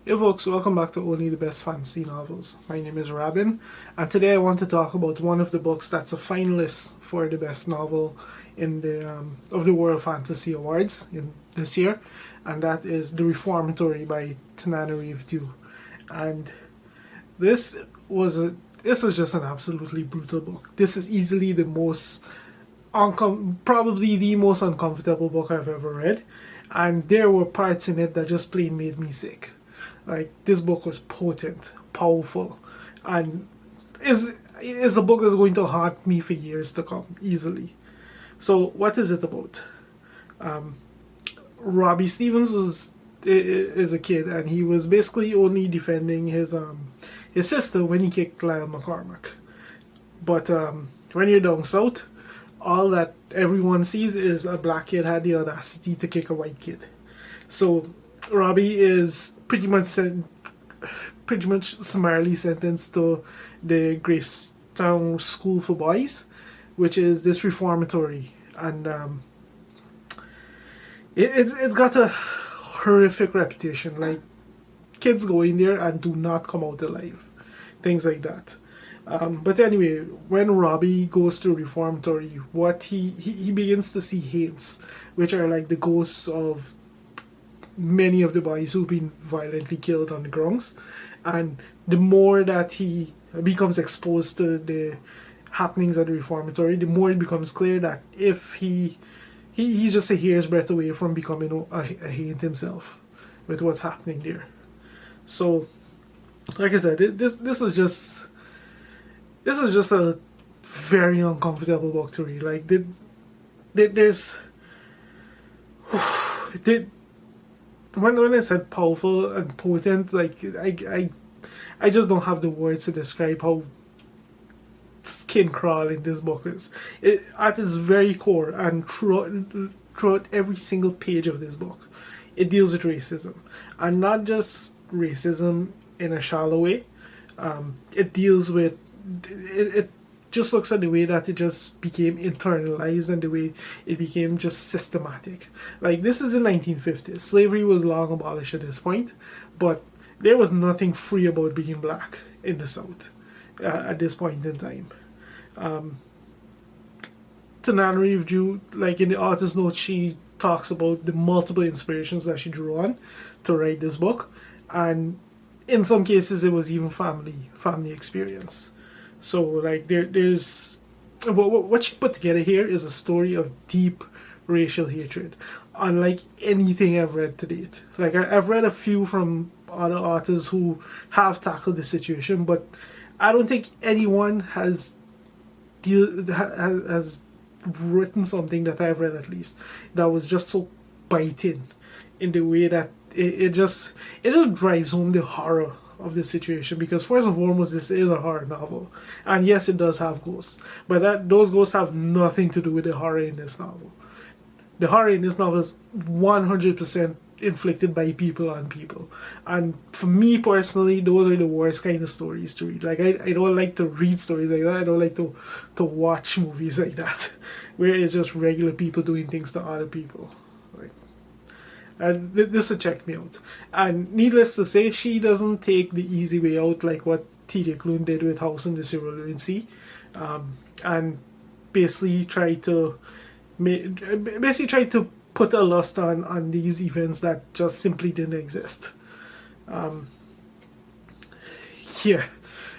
Hey folks, welcome back to Only the Best Fantasy Novels. My name is Robin, and today I want to talk about one of the books that's a finalist for the best novel in the of the World Fantasy Awards in this year, and that is The Reformatory by Tananarive Due. And this this is just an absolutely brutal book. This is easily the most probably the most uncomfortable book I've ever read, and there were parts in it that just plain made me sick. Like, this book was potent, powerful, and is a book that's going to haunt me for years to come, easily. So, what is it about? Robbie Stevens is a kid, and he was basically only defending his sister when he kicked Lyle McCormack. But when you're down south, all that everyone sees is a black kid had the audacity to kick a white kid. So Robbie is pretty much summarily sentenced to the Gracetown School for Boys, which is this reformatory, and it's got a horrific reputation. Like, kids go in there and do not come out alive, things like that. But anyway, when Robbie goes to reformatory, what he begins to see hates, which are like the ghosts of many of the boys who've been violently killed on the grounds. And the more that he becomes exposed to the happenings at the reformatory, the more it becomes clear that if he's just a hair's breadth away from becoming a Haint himself with what's happening there. So, like I said, this is just a very uncomfortable book to read. Like, there's when I said powerful and potent, like, I just don't have the words to describe how skin crawling this book is. At its very core, and throughout every single page of this book, it deals with racism, and not just racism in a shallow way. It deals with it just looks at the way that it just became internalized and the way it became just systematic. Like, this is the 1950s. Slavery was long abolished at this point, but there was nothing free about being black in the South at this point in time. Tananarive Due, like in the author's note, she talks about the multiple inspirations that she drew on to write this book, and in some cases it was even family experience. So, like, there's what she put together here is a story of deep racial hatred, unlike anything I've read to date. Like, I've read a few from other authors who have tackled the situation, but I don't think anyone has written something that I've read, at least, that was just so biting in the way that it just drives home the horror of this situation. Because first and foremost, this is a horror novel, and yes, it does have ghosts, but those ghosts have nothing to do with the horror in this novel. The horror in this novel is 100% inflicted by people on people, and for me personally, those are the worst kind of stories to read. Like, I don't like to read stories like that. I don't like to watch movies like that where it's just regular people doing things to other people. And this will check me out. And needless to say, she doesn't take the easy way out like what T.J. Klune did with House in the Cerulean Sea, and basically tried to put a lust on these events that just simply didn't exist. Yeah,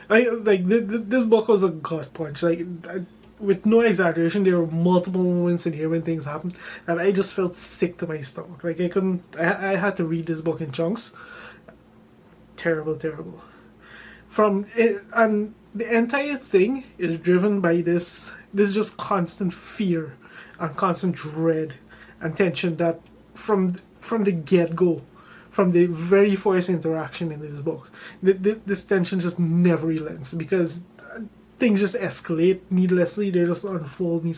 this book was a gut punch. Like, with no exaggeration, there were multiple moments in here when things happened and I just felt sick to my stomach. Like, I had to read this book in chunks. Terrible. From it, and the entire thing is driven by this just constant fear and constant dread and tension that from the get-go, from the very first interaction in this book, this tension just never relents, because things just escalate needlessly. They just unfold. They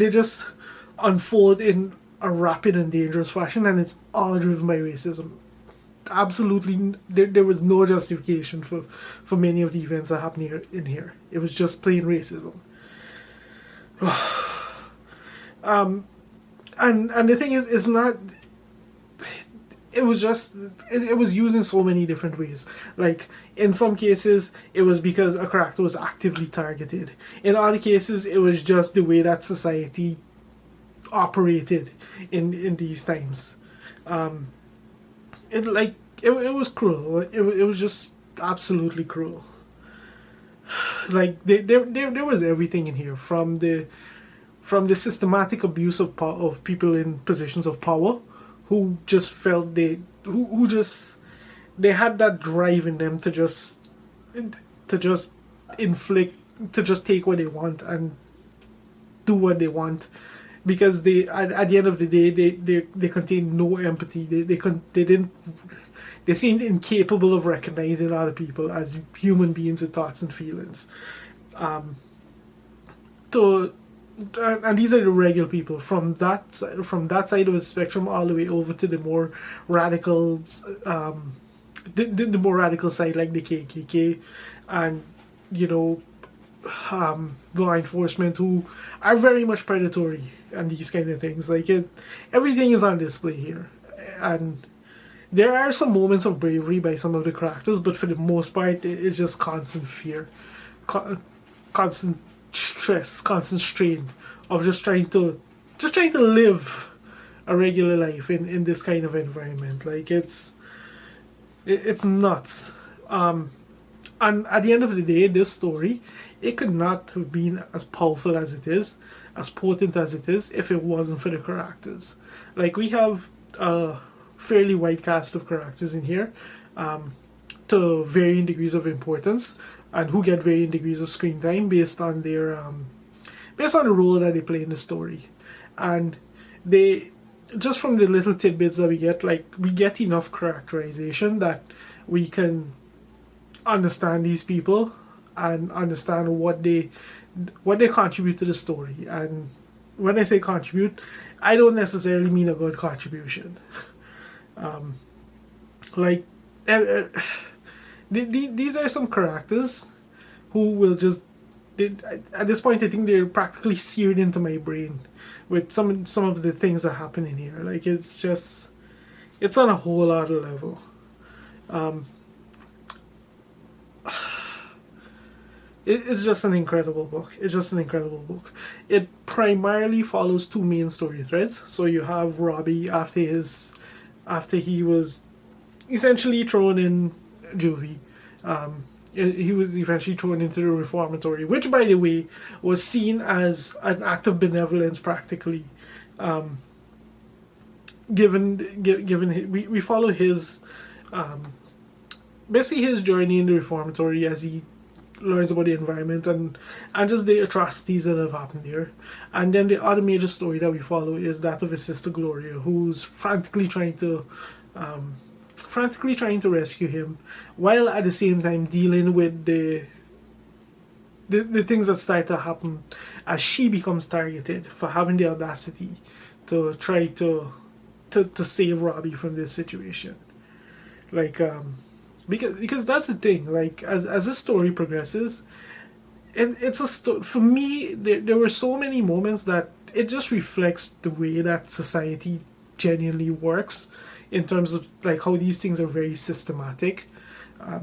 just unfold in a rapid and dangerous fashion, and it's all driven by racism. Absolutely, there was no justification for many of the events that happen here. It was just plain racism. And the thing is, it's not it was just it was used in so many different ways. Like in some cases it was because a character was actively targeted. In other cases it was just the way that society operated in these times. It was cruel. It was just absolutely cruel. Like there was everything in here, from the systematic abuse of people in positions of power, who just felt who just they had that drive in them to just inflict, to just take what they want and do what they want, because at the end of the day they contain no empathy. They seemed incapable of recognizing other people as human beings with thoughts and feelings. So, and these are the regular people from that side of the spectrum, all the way over to the more radical, the more radical side, like the KKK, and you know, law enforcement, who are very much predatory and these kind of things. Everything is on display here, and there are some moments of bravery by some of the characters, but for the most part, it's just constant fear, constant stress, constant strain of just trying to live a regular life in this kind of environment. It's nuts. And at the end of the day, this story, it could not have been as powerful as it is, as potent as it is, if it wasn't for the characters. We have a fairly wide cast of characters in here, to varying degrees of importance, and who get varying degrees of screen time based on based on the role that they play in the story. And they, just from the little tidbits that we get enough characterization that we can understand these people and understand what they contribute to the story. And when I say contribute, I don't necessarily mean a good contribution. These are some characters who will just, at this point I think they're practically seared into my brain with some of the things that happen in here. It's on a whole other level. It's just an incredible book. It primarily follows two main story threads. So you have Robbie after he was essentially thrown in juvie. He was eventually thrown into the Reformatory, which, by the way, was seen as an act of benevolence, practically. We follow his basically his journey in the Reformatory as he learns about the environment and just the atrocities that have happened here. And then the other major story that we follow is that of his sister Gloria, who's frantically trying to rescue him, while at the same time dealing with the things that start to happen as she becomes targeted for having the audacity to try to save Robbie from this situation. Because that's the thing. As the story progresses, for me, there were so many moments that it just reflects the way that society genuinely works, in terms of how these things are very systematic.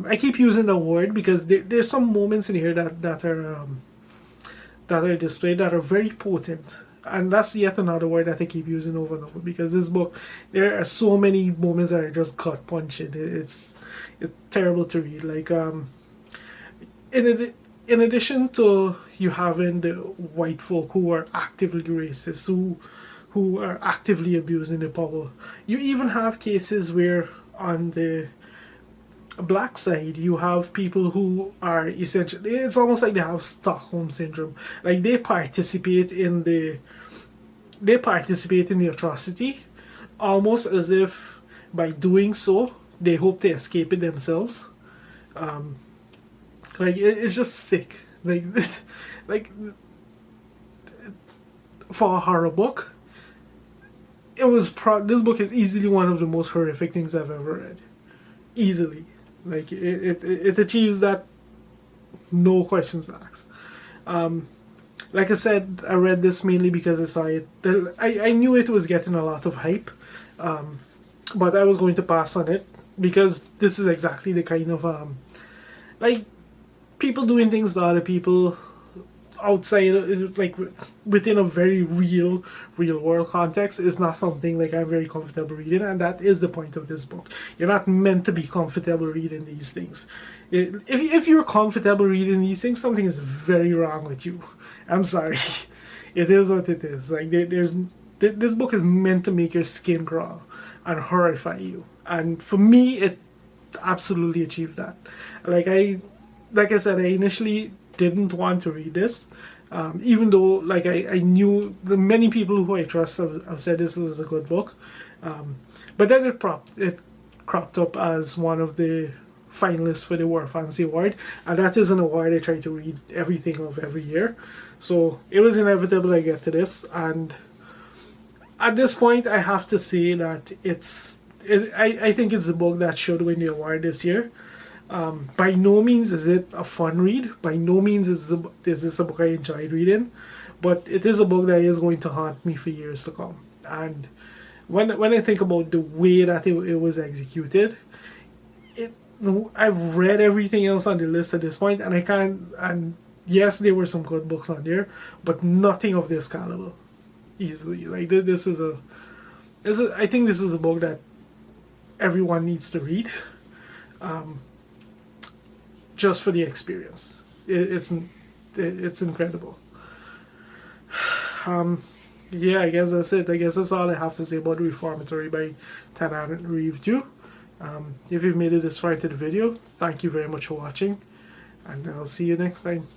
I keep using the word because there's some moments in here that are displayed that are very potent, and that's yet another word that I keep using over and over, because this book, there are so many moments that are just gut punching. It's terrible to read. In addition to you having the white folk who are actively racist, who are actively abusing the power, you even have cases where on the black side you have people who are essentially, it's almost like they have Stockholm syndrome. They participate in the atrocity, almost as if by doing so they hope to escape it themselves. It's just sick. For a horror book, this book is easily one of the most horrific things I've ever read. Easily. It achieves that, no questions asked. Like I said, I read this mainly because I saw it. I knew it was getting a lot of hype. but I was going to pass on it because this is exactly the kind of like people doing things to other people outside, like within a very real world context, is not something like I'm very comfortable reading, and that is the point of this book. You're not meant to be comfortable reading these things. If you're comfortable reading these things, something is very wrong with you. I'm sorry. It is what it is. Like this book is meant to make your skin crawl and horrify you, and for me it absolutely achieved that. Like I said, I initially didn't want to read this, even though like I knew the many people who I trust have said this was a good book, but then it cropped up as one of the finalists for the War Fantasy Award, and that is an award I try to read everything of every year, so it was inevitable I get to this, and at this point I have to say that I think it's the book that should win the award this year. By no means is it a fun read. By no means is this a book I enjoyed reading, but it is a book that is going to haunt me for years to come. And when I think about the way that it was executed, it I've read everything else on the list at this point, and I can't. And yes, there were some good books on there, but nothing of this caliber. Easily, like I think this is a book that everyone needs to read. Just for the experience. It's incredible. Yeah, I guess that's it. I guess that's all I have to say about Reformatory by Tananarive Due. If you've made it this far into the video, thank you very much for watching, and I'll see you next time.